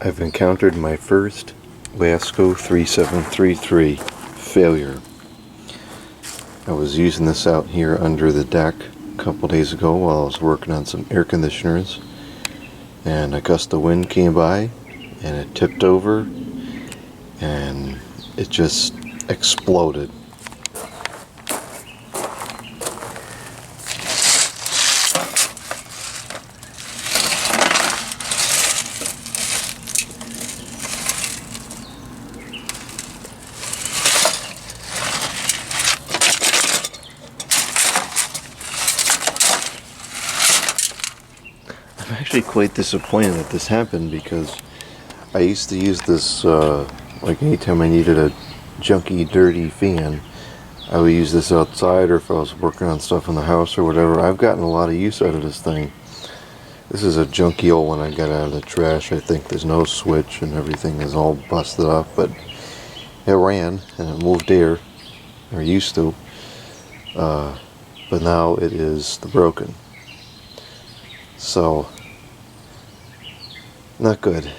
I've encountered my first Lasko 3733 failure. I was using this out here under the deck a couple days ago while I was working on some air conditioners, and a gust of wind came by and it tipped over and it just exploded. I'm actually quite disappointed that this happened, because I used to use this like anytime I needed a junky, dirty fan. I would use this outside, or if I was working on stuff in the house or whatever. I've gotten a lot of use out of this thing. This is a junky old one I got out of the trash. I think there's no switch and everything is all busted up, but it ran and it moved air, or used to. But now it is the broken. So, not good.